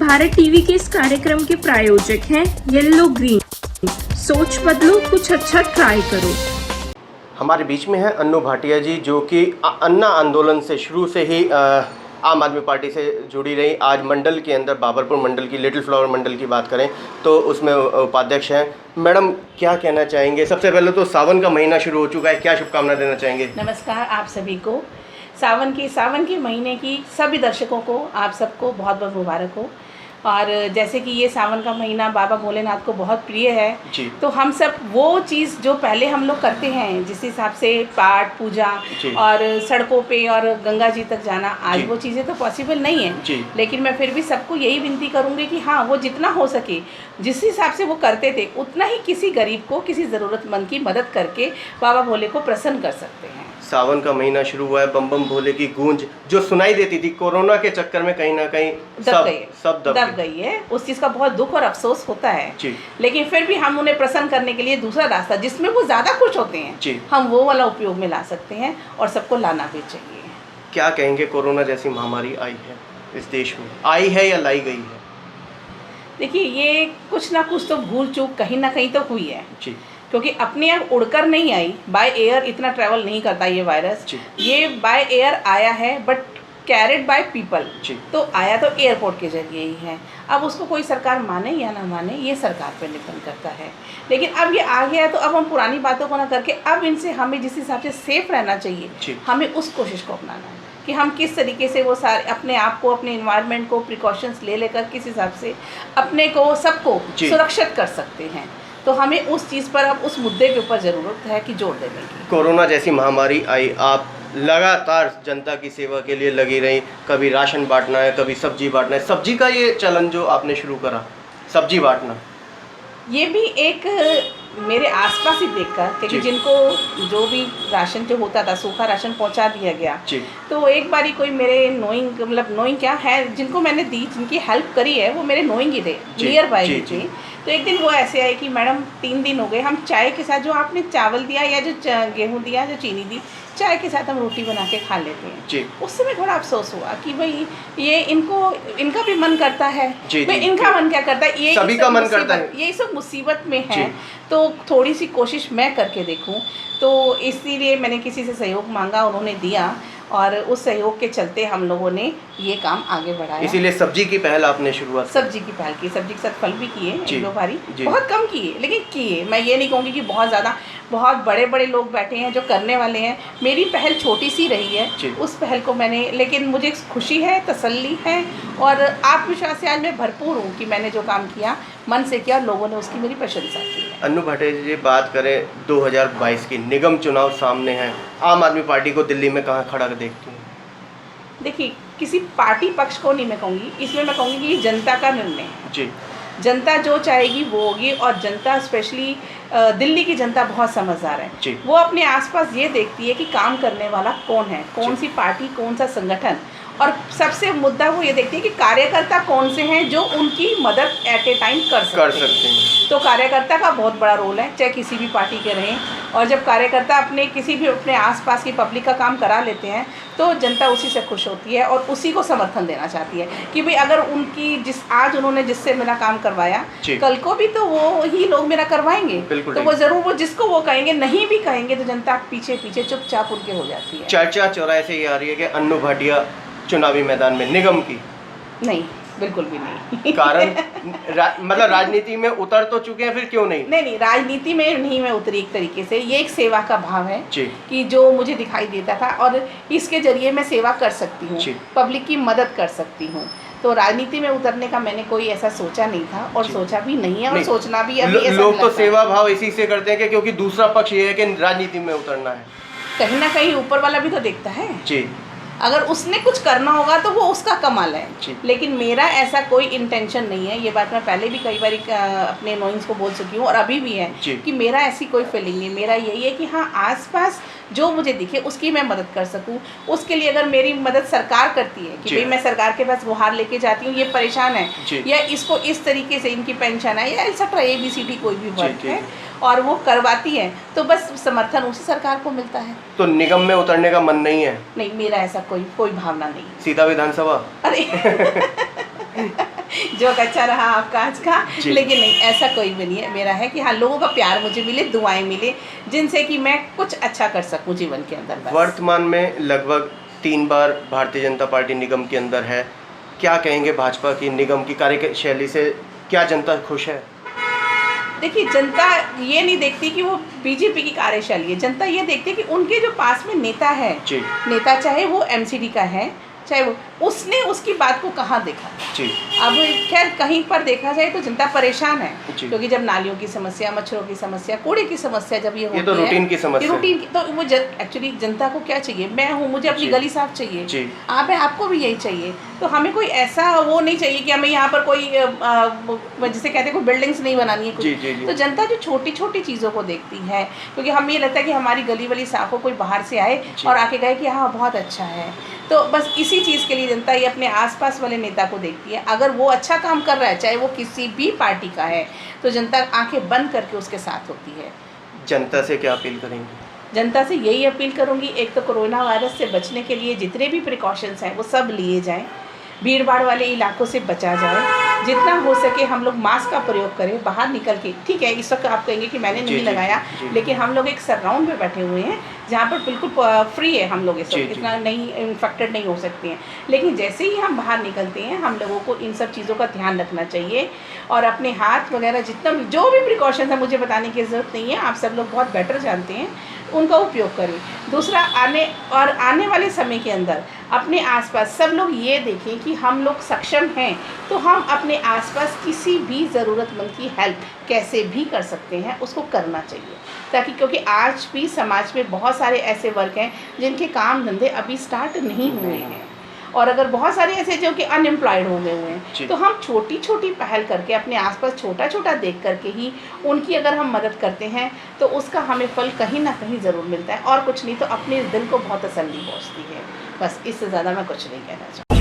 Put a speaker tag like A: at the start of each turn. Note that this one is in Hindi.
A: भारत टीवी के इस कार्यक्रम के प्रायोजक हैं येलो ग्रीन। सोच बदलो, कुछ अच्छा ट्राई करो।
B: हमारे बीच में है अन्नू भाटिया जी, जो कि अन्ना आंदोलन से शुरू से ही आम आदमी पार्टी से जुड़ी रही। आज मंडल के अंदर बाबरपुर मंडल की, लिटिल फ्लावर मंडल की बात करें तो उसमें उपाध्यक्ष हैं। मैडम, क्या कहना चाहेंगे? सबसे पहले तो सावन का महीना शुरू हो चुका है, क्या शुभकामना देना चाहेंगे?
C: नमस्कार आप सभी को। सावन के महीने की सभी दर्शकों को, आप सबको बहुत बहुत मुबारक हो। और जैसे कि ये सावन का महीना बाबा भोलेनाथ को बहुत प्रिय है
B: जी।
C: तो हम सब वो चीज़ जो पहले हम लोग करते हैं, जिस हिसाब से पाठ पूजा और सड़कों पे और गंगा जी तक जाना, आज वो चीज़ें तो पॉसिबल नहीं है। लेकिन मैं फिर भी सबको यही विनती करूँगी कि हाँ, वो जितना हो सके, जिस हिसाब से वो करते थे, उतना ही किसी गरीब को, किसी ज़रूरतमंद की मदद करके बाबा भोले को प्रसन्न कर सकते हैं।
B: सावन का महीना शुरू हुआ है, बम बम भोले की गूंज जो सुनाई देती थी, कोरोना के चक्कर में कहीं ना कहीं सब दब
C: गई है। उस चीज़ का बहुत दुख और अफसोस होता है, लेकिन फिर भी हम उन्हें प्रसन्न करने के लिए दूसरा रास्ता, जिसमें वो ज़्यादा खुश होते हैं, हम वो वाला उपयोग में ला सकते हैं और सबको लाना भी चाहिए।
B: क्या कहेंगे, कोरोना जैसी महामारी आई है इस देश में, आई है या लाई गई है?
C: देखिए, ये कुछ ना कुछ तो भूल चूक कहीं ना कहीं तो हुई है, क्योंकि अपने आप उड़कर नहीं आई। बाय एयर इतना ट्रैवल नहीं करता ये वायरस। ये बाय एयर आया है, बट कैरिड बाय पीपल, तो आया तो एयरपोर्ट के जरिए ही है। अब उसको कोई सरकार माने या ना माने, ये सरकार पर डिपेंड करता है। लेकिन अब ये आ गया तो अब हम पुरानी बातों को ना करके, अब इनसे हमें जिस हिसाब से सेफ रहना चाहिए, हमें उस कोशिश को अपनाना है कि हम किस तरीके से वो सारे अपने आप को, अपने इन्वायरमेंट को प्रिकॉशंस ले लेकर किस हिसाब से अपने को, सबको सुरक्षित कर सकते हैं। तो हमें उस चीज़ पर, अब उस मुद्दे के ऊपर ज़रूरत है कि जोर देने की।
B: कोरोना जैसी महामारी आई, आप लगातार जनता की सेवा के लिए लगी रही। कभी राशन बांटना है, कभी सब्जी बांटना है। सब्जी का ये चलन जो आपने शुरू करा, सब्जी बांटना,
C: ये भी एक मेरे आसपास ही देखकर, क्योंकि जिनको जो भी राशन जो होता था, सूखा राशन पहुंचा दिया गया, तो एक बारी कोई मेरे नोइंग, मतलब नोइंग क्या है, जिनको मैंने दी, जिनकी हेल्प करी है, वो मेरे नोइंग ही थे, नियर बाय ही थे। तो एक दिन वो ऐसे आए कि मैडम 3 दिन हो गए, हम चाय के साथ जो आपने चावल दिया या जो गेहूँ दिया, जो चीनी दी, चाय के साथ हम रोटी बना के खा लेते हैं। उस समय थोड़ा अफसोस हुआ कि भाई ये इनका भी मन करता है, इनका मन क्या करता है, ये
B: सभी का मन करता है,
C: ये सब मुसीबत में है, तो थोड़ी सी कोशिश मैं करके देखूं। तो इसीलिए मैंने किसी से सहयोग मांगा, उन्होंने दिया, और उस सहयोग के चलते हम लोगों ने ये काम आगे बढ़ाया।
B: इसीलिए सब्जी की पहल आपने शुरुआत,
C: सब्जी की पहल की, सब्जी के साथ फल भी किए, एक दो बारी, बहुत कम किए, लेकिन किए। मैं ये नहीं कहूँगी कि बहुत ज़्यादा, बहुत बड़े बड़े लोग बैठे हैं जो करने वाले हैं। मेरी पहल छोटी सी रही है, उस पहल को मैंने, लेकिन मुझे खुशी है, तसल्ली है और आत्मविश्वास से आज मैं भरपूर हूँ कि मैंने जो काम किया, मन से किया, लोगों ने उसकी मेरी प्रशंसा की है।
B: अन्नू भाटिया जी, बात करें 2022 की, निगम चुनाव सामने हैं, आम आदमी पार्टी को दिल्ली में कहाँ खड़ा देखती हैं?
C: देखिए, किसी पार्टी पक्ष को नहीं मैं कहूँगी, इसमें मैं कहूँगी कि जनता का निर्णय है। जनता जो चाहेगी वो होगी, और जनता, स्पेशली दिल्ली की जनता बहुत समझदार है। वो अपने आसपास ये देखती है कि काम करने वाला कौन है, कौन सी पार्टी, कौन सा संगठन, और सबसे मुद्दा वो ये देखती है कि कार्यकर्ता कौन से हैं जो उनकी मदद एट ए टाइम कर सकते हैं। तो कार्यकर्ता का बहुत बड़ा रोल है, चाहे किसी भी पार्टी के रहें। और जब कार्यकर्ता अपने किसी भी अपने आसपास की पब्लिक का काम करा लेते हैं, तो जनता उसी से खुश होती है और उसी को समर्थन देना चाहती है कि भाई अगर उनकी आज उन्होंने जिससे मेरा काम करवाया, कल को भी तो वो ही लोग मेरा करवाएंगे। तो वो जरूर, वो जिसको वो कहेंगे, नहीं भी कहेंगे तो जनता पीछे पीछे चुपचाप उनके हो जाती है।
B: चर्चा चौराहे से ये आ रही है कि अन्नू भाटिया चुनावी मैदान में, निगम की
C: नहीं, बिल्कुल भी नहीं।
B: कारण मतलब राजनीति में उतर तो चुके हैं, फिर क्यों नहीं?
C: नहीं, राजनीति में नहीं मैं उतरी। एक तरीके से ये एक सेवा का भाव है कि जो मुझे दिखाई देता था, और इसके जरिए मैं सेवा कर सकती हूँ, पब्लिक की मदद कर सकती हूँ। तो राजनीति में उतरने का मैंने कोई ऐसा सोचा नहीं था, और सोचा भी नहीं है, और सोचना भी अभी ऐसा
B: लोग तो सेवा भाव इसी से करते हैं कि क्योंकि दूसरा पक्ष ये है कि राजनीति में उतरना है।
C: कहीं ना कहीं ऊपर वाला भी तो देखता है। अगर उसने कुछ करना होगा तो वो उसका कमाल है, लेकिन मेरा ऐसा कोई इंटेंशन नहीं है। ये बात मैं पहले भी कई बार अपने नोइंग्स को बोल चुकी हूँ, और अभी भी है कि मेरा ऐसी कोई फीलिंग नहीं। मेरा यही है कि हाँ, आसपास जो मुझे दिखे उसकी मैं मदद कर सकूं। उसके लिए अगर मेरी मदद सरकार करती है कि भाई मैं सरकार के पास गुहार लेके जाती हूँ, ये परेशान है, या इसको इस तरीके से इनकी पेंशन है, या एक्सेट्रा ABCD कोई भी वर्क है, और वो करवाती है, तो बस समर्थन उसी सरकार को मिलता है।
B: तो निगम में उतरने का मन नहीं है?
C: नहीं, मेरा ऐसा कोई भावना नहीं।
B: सीधा विधानसभा?
C: अरे जो अच्छा रहा आपका आज का, लेकिन नहीं, ऐसा कोई भी नहीं है। मेरा है कि हाँ, लोगों का प्यार मुझे मिले, दुआएं मिले, जिनसे कि मैं कुछ अच्छा कर सकूं जीवन के अंदर।
B: वर्तमान में लगभग 3 बार भारतीय जनता पार्टी निगम के अंदर है, क्या कहेंगे भाजपा की निगम की कार्यशैली से, क्या जनता खुश है?
C: देखिए, जनता ये नहीं देखती कि वो बीजेपी की कार्यशैली है, जनता ये देखती है कि उनके जो पास में नेता है, नेता चाहे वो एमसीडी का है, चाहे वो, उसने उसकी बात को कहाँ देखा जी। अब खैर कहीं पर देखा जाए तो जनता परेशान है, क्योंकि जब नालियों की समस्या, मच्छरों की समस्या, कूड़े की समस्या जब ये होती है,
B: तो रूटीन की समस्या,
C: रूटीन की, तो वो एक्चुअली जनता को क्या चाहिए? मैं हूँ, मुझे अपनी गली साफ चाहिए, आप है, आपको भी यही चाहिए। तो हमें कोई ऐसा वो नहीं चाहिए कि हमें यहाँ पर कोई जिसे कहते हैं कोई बिल्डिंग्स नहीं बनानी है कुछ। तो जनता जो छोटी छोटी चीज़ों को देखती है, क्योंकि हमें ये लगता है कि हमारी गली वाली साफ हो, कोई बाहर से आए और आके कहे कि हाँ बहुत अच्छा है, तो बस इसी चीज़ के लिए जनता ये अपने आसपास वाले नेता को देखती है। अगर वो अच्छा काम कर रहा है, चाहे वो किसी भी पार्टी का है, तो जनता आंखें बंद करके उसके साथ होती है।
B: जनता से क्या अपील करेंगे?
C: जनता से यही अपील करूंगी, एक तो कोरोना वायरस से बचने के लिए जितने भी प्रिकॉशंस हैं वो सब लिए जाएं, भीड़ भाड़ वाले इलाकों से बचा जाए, जितना हो सके हम लोग मास्क का प्रयोग करें बाहर निकल के। ठीक है, इस वक्त आप कहेंगे कि मैंने नहीं लगाया, लेकिन हम लोग एक सराउंड में बैठे हुए हैं जहाँ पर बिल्कुल फ्री है, हम लोग इस वक्त इतना नहीं इन्फेक्टेड नहीं हो सकते हैं। लेकिन जैसे ही हम बाहर निकलते हैं, हम लोगों को इन सब चीज़ों का ध्यान रखना चाहिए और अपने हाथ वगैरह जितना भी जो भी प्रिकॉशंस है, मुझे बताने की ज़रूरत नहीं है, आप सब लोग बहुत बेटर जानते हैं, उनका उपयोग करें। दूसरा, आने वाले समय के अंदर अपने आसपास सब लोग ये देखें कि हम लोग सक्षम हैं, तो हम अपने आसपास किसी भी ज़रूरतमंद की हेल्प कैसे भी कर सकते हैं, उसको करना चाहिए, ताकि क्योंकि आज भी समाज में बहुत सारे ऐसे वर्ग हैं जिनके काम धंधे अभी स्टार्ट नहीं हुए हैं, और अगर बहुत सारे ऐसे जो कि अनएम्प्लॉयड हो गए हुए हैं, तो हम छोटी छोटी पहल करके अपने आसपास छोटा छोटा देख करके ही उनकी अगर हम मदद करते हैं, तो उसका हमें फल कहीं ना कहीं ज़रूर मिलता है, और कुछ नहीं तो अपने दिल को बहुत तसल्ली पहुँचती है। बस इससे ज़्यादा मैं कुछ नहीं कहना चाहूँगी।